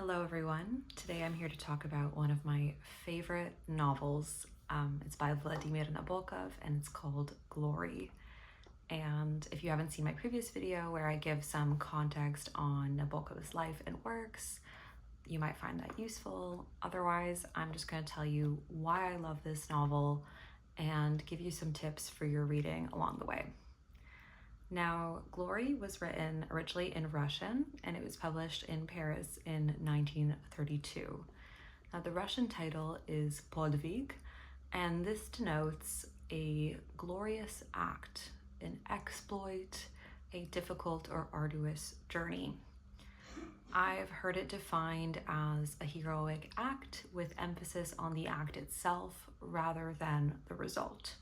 Hello everyone. Today I'm here to talk about one of my favorite novels. It's by Vladimir Nabokov and it's called Glory. And if you haven't seen my previous video where I give some context on Nabokov's life and works, you might find that useful. Otherwise, I'm just going to tell you why I love this novel and give you some tips for your reading along the way. Now, Glory was written originally in Russian and it was published in Paris in 1932. Now, the Russian title is Podvig, and this denotes a glorious act, an exploit, a difficult or arduous journey. I've heard it defined as a heroic act with emphasis on the act itself rather than the result.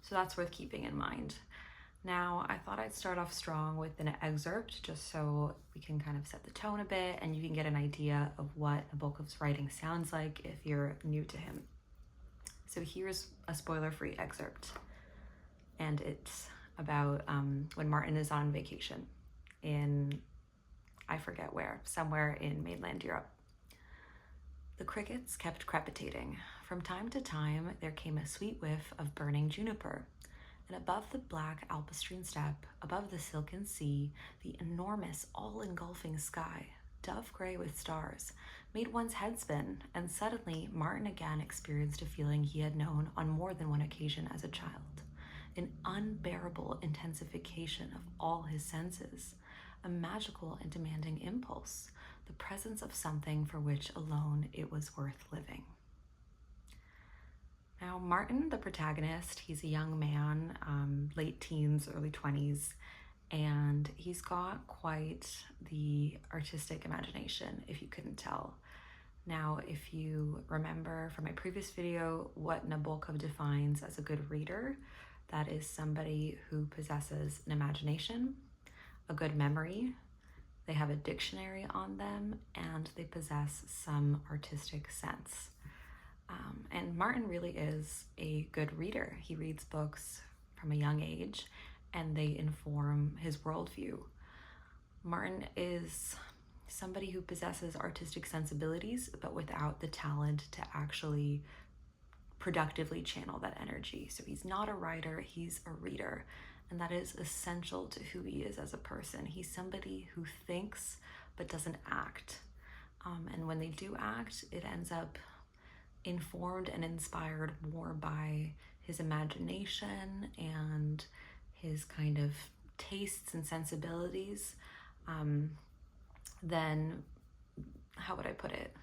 So that's worth keeping in mind. Now, I thought I'd start off strong with an excerpt just so we can kind of set the tone a bit and you can get an idea of what Nabokov's writing sounds like if you're new to him. So here's a spoiler-free excerpt, and it's about when Martin is on vacation in, I forget where, somewhere in mainland Europe. The crickets kept crepitating. From time to time, there came a sweet whiff of burning juniper. And above the black alpestine steppe, above the silken sea, the enormous, all-engulfing sky, dove gray with stars, made one's head spin, and suddenly Martin again experienced a feeling he had known on more than one occasion as a child, an unbearable intensification of all his senses, a magical and demanding impulse, the presence of something for which alone it was worth living. Now, Martin, the protagonist, he's a young man, late teens, early 20s, and he's got quite the artistic imagination, if you couldn't tell. Now, if you remember from my previous video what Nabokov defines as a good reader, that is somebody who possesses an imagination, a good memory, they have a dictionary on them, and they possess some artistic sense. And Martin really is a good reader. He reads books from a young age and they inform his worldview. Martin is somebody who possesses artistic sensibilities, but without the talent to actually productively channel that energy. So he's not a writer, he's a reader. And that is essential to who he is as a person. He's somebody who thinks but doesn't act. And when they do act, it ends up informed and inspired more by his imagination and his kind of tastes and sensibilities than, how would I put it,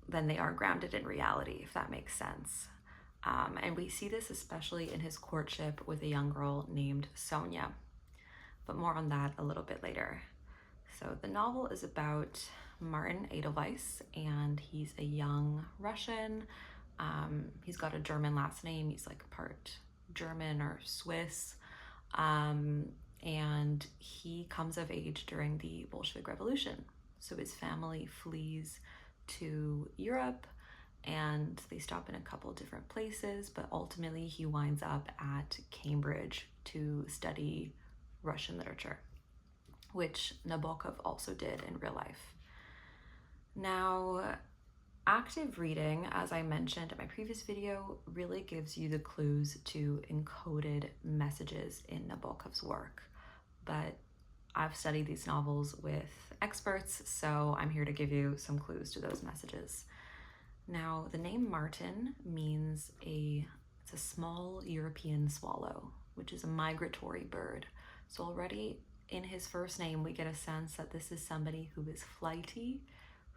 than they are grounded in reality, if that makes sense. And we see this especially in his courtship with a young girl named Sonia, but more on that a little bit later. So the novel is about Martin Edelweiss, and he's a young Russian. He's got a German last name. He's like part German or Swiss. And he comes of age during the Bolshevik Revolution. So his family flees to Europe and they stop in a couple different places, but ultimately he winds up at Cambridge to study Russian literature, which Nabokov also did in real life. Now, active reading, as I mentioned in my previous video, really gives you the clues to encoded messages in Nabokov's work. But I've studied these novels with experts, so I'm here to give you some clues to those messages. Now, the name Martin means it's a small European swallow, which is a migratory bird. So already in his first name, we get a sense that this is somebody who is flighty,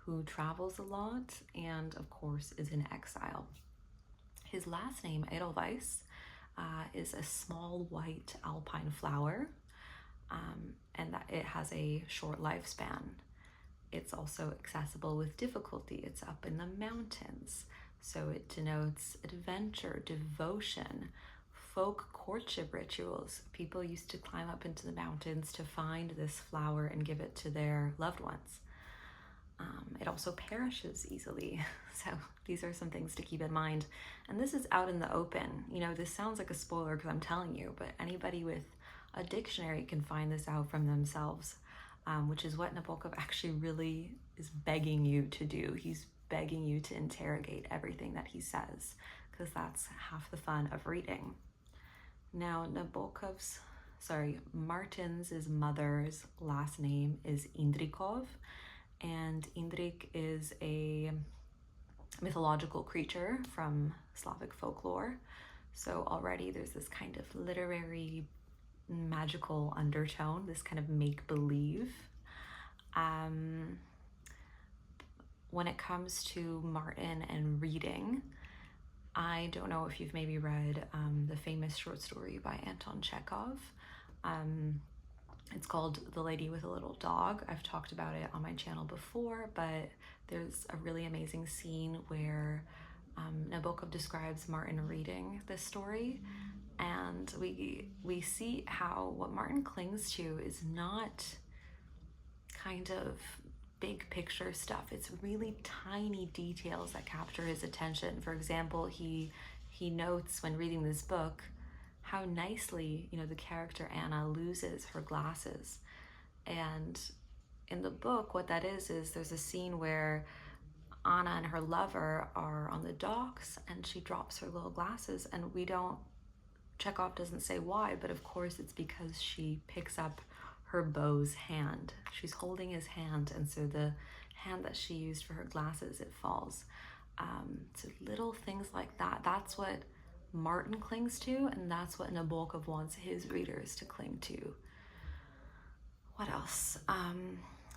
who travels a lot, and of course is in exile. His last name, Edelweiss, is a small white alpine flower, and that it has a short lifespan. It's also accessible with difficulty. It's up in the mountains, so it denotes adventure, devotion, folk courtship rituals. People used to climb up into the mountains to find this flower and give it to their loved ones. It also perishes easily. So these are some things to keep in mind. And this is out in the open. You know, this sounds like a spoiler because I'm telling you, but anybody with a dictionary can find this out from themselves. which is what Nabokov actually really is begging you to do. He's begging you to interrogate everything that he says, because that's half the fun of reading. Now, Martin's mother's last name is Indrikov, and Indrik is a mythological creature from Slavic folklore. So already there's this kind of literary, magical undertone, this kind of make-believe. When it comes to Martin and reading, I don't know if you've maybe read the famous short story by Anton Chekhov. It's called The Lady with a Little Dog. I've talked about it on my channel before, but there's a really amazing scene where Nabokov describes Martin reading this story, and we see how what Martin clings to is not kind of big picture stuff. It's really tiny details that capture his attention. For example, he notes when reading this book how nicely, the character Anna loses her glasses. And in the book, what that is there's a scene where Anna and her lover are on the docks and she drops her little glasses, and Chekhov doesn't say why, but of course it's because she picks up her beau's hand. She's holding his hand, and so the hand that she used for her glasses, it falls. So little things like that. That's what Martin clings to, and that's what Nabokov wants his readers to cling to. What else?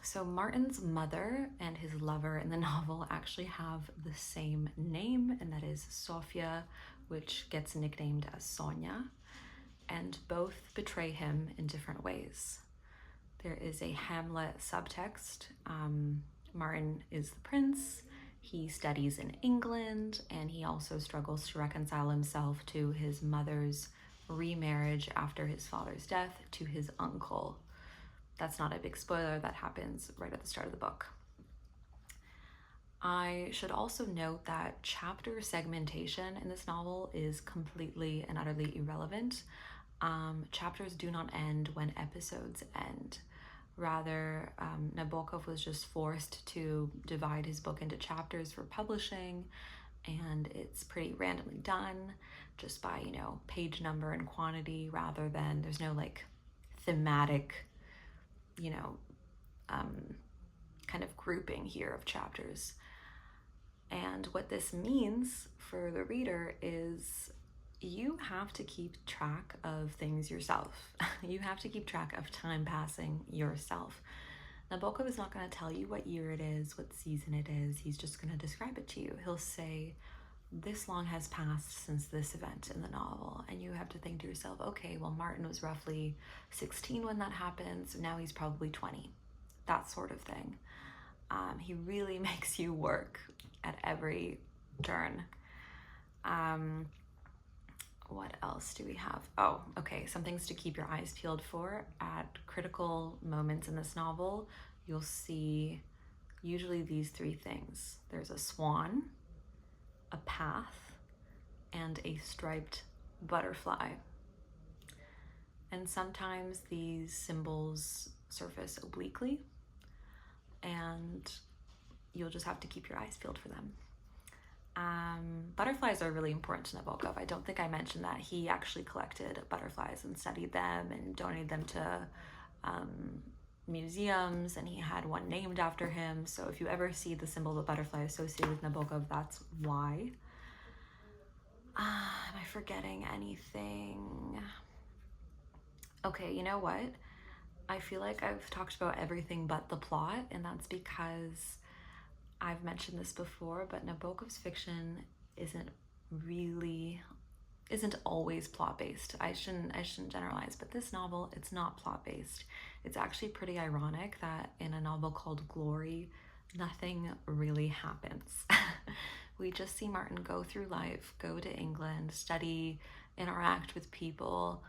So Martin's mother and his lover in the novel actually have the same name, and that is Sofia, which gets nicknamed as Sonia, and both betray him in different ways. There is a Hamlet subtext. Martin is the prince. He studies in England, and he also struggles to reconcile himself to his mother's remarriage after his father's death to his uncle. That's not a big spoiler, that happens right at the start of the book. I should also note that chapter segmentation in this novel is completely and utterly irrelevant. Chapters do not end when episodes end. Rather, Nabokov was just forced to divide his book into chapters for publishing, and it's pretty randomly done, just by, page number and quantity, rather than, there's no thematic, kind of grouping here of chapters. And what this means for the reader is you have to keep track of things yourself. You have to keep track of time passing yourself. Nabokov is not going to tell you what year it is, what season it is. He's just going to describe it to you. He'll say, this long has passed since this event in the novel. And you have to think to yourself, okay, well, Martin was roughly 16 when that happened, so now he's probably 20. That sort of thing. He really makes you work at every turn. What else do we have? Oh, okay, some things to keep your eyes peeled for. At critical moments in this novel, you'll see usually these three things. There's a swan, a path, and a striped butterfly. And sometimes these symbols surface obliquely, and you'll just have to keep your eyes peeled for them. Butterflies are really important to Nabokov. I don't think I mentioned that he actually collected butterflies and studied them and donated them to museums, and he had one named after him. So if you ever see the symbol of a butterfly associated with Nabokov, that's why. Am I forgetting anything? Okay, you know what? I feel like I've talked about everything but the plot, and that's because I've mentioned this before, but Nabokov's fiction isn't always plot-based. I shouldn't generalize, but this novel, it's not plot-based. It's actually pretty ironic that in a novel called Glory, nothing really happens. We just see Martin go through life, go to England, study, interact with people.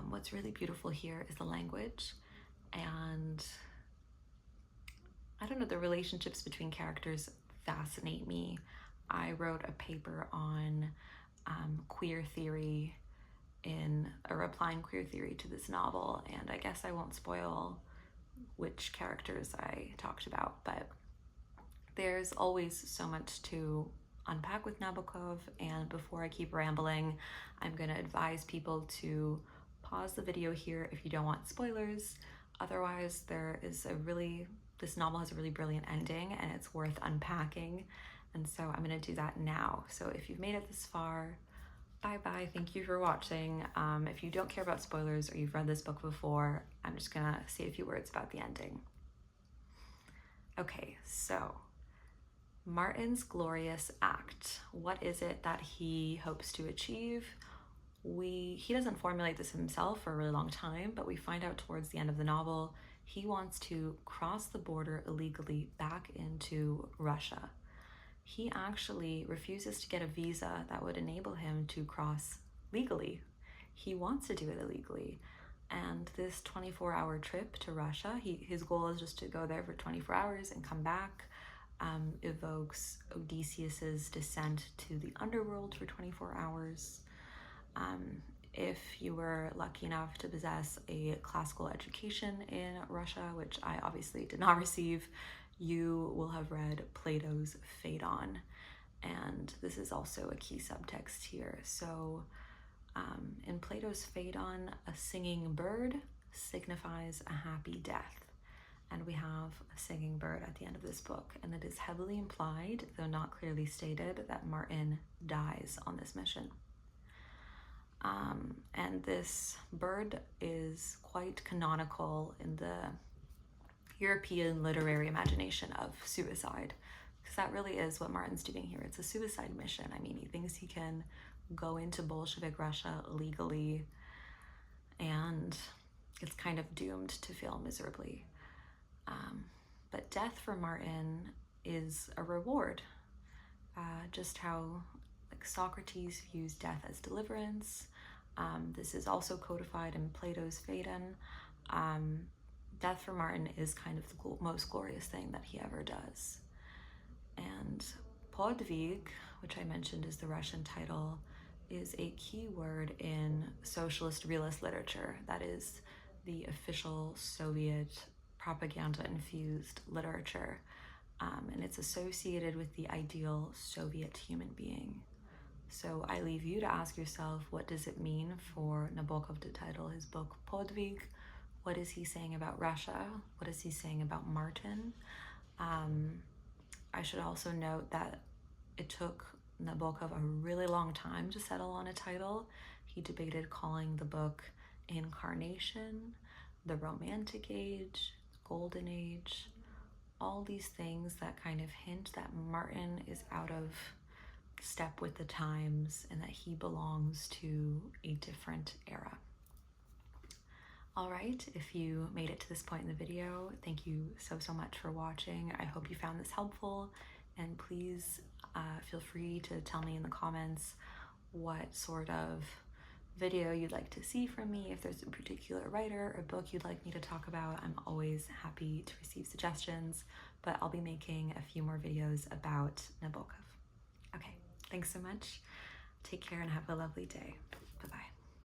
What's really beautiful here is the language, and I don't know, the relationships between characters fascinate me. I wrote a paper on queer theory applying queer theory to this novel, and I guess I won't spoil which characters I talked about, but there's always so much to unpack with Nabokov, and before I keep rambling, I'm going to advise people to pause the video here if you don't want spoilers. Otherwise, this novel has a really brilliant ending and it's worth unpacking, and so I'm going to do that now. So if you've made it this far, bye-bye, thank you for watching. If you don't care about spoilers or you've read this book before, I'm just gonna say a few words about the ending. Okay, so Martin's glorious act. What is it that he hopes to achieve? He doesn't formulate this himself for a really long time, but we find out towards the end of the novel, he wants to cross the border illegally back into Russia. He actually refuses to get a visa that would enable him to cross legally. He wants to do it illegally. And this 24-hour trip to Russia, his goal is just to go there for 24 hours and come back, evokes Odysseus's descent to the underworld for 24 hours. If you were lucky enough to possess a classical education in Russia, which I obviously did not receive, you will have read Plato's Phaedon, and this is also a key subtext here. So in Plato's Phaedon, a singing bird signifies a happy death, and we have a singing bird at the end of this book, and it is heavily implied, though not clearly stated, that Martin dies on this mission. And this bird is quite canonical in the European literary imagination of suicide, because that really is what Martin's doing here. It's a suicide mission. I mean, he thinks he can go into Bolshevik Russia legally, and it's kind of doomed to fail miserably. But death for Martin is a reward, just how Socrates views death as deliverance. This is also codified in Plato's Phaedon. Death for Martin is kind of the most glorious thing that he ever does. And podvig, which I mentioned is the Russian title, is a key word in socialist realist literature. That is the official Soviet propaganda-infused literature. And it's associated with the ideal Soviet human being. So I leave you to ask yourself, what does it mean for Nabokov to title his book Podvig? What is he saying about Russia? What is he saying about Martin? I should also note that it took Nabokov a really long time to settle on a title. He debated calling the book Incarnation, the Romantic Age, Golden Age, all these things that kind of hint that Martin is out of step with the times and that he belongs to a different era. All right, if you made it to this point in the video, thank you so much for watching. I hope you found this helpful, and please feel free to tell me in the comments what sort of video you'd like to see from me. If there's a particular writer or book you'd like me to talk about, I'm always happy to receive suggestions, but I'll be making a few more videos about Nabokov. Okay, thanks so much. Take care and have a lovely day.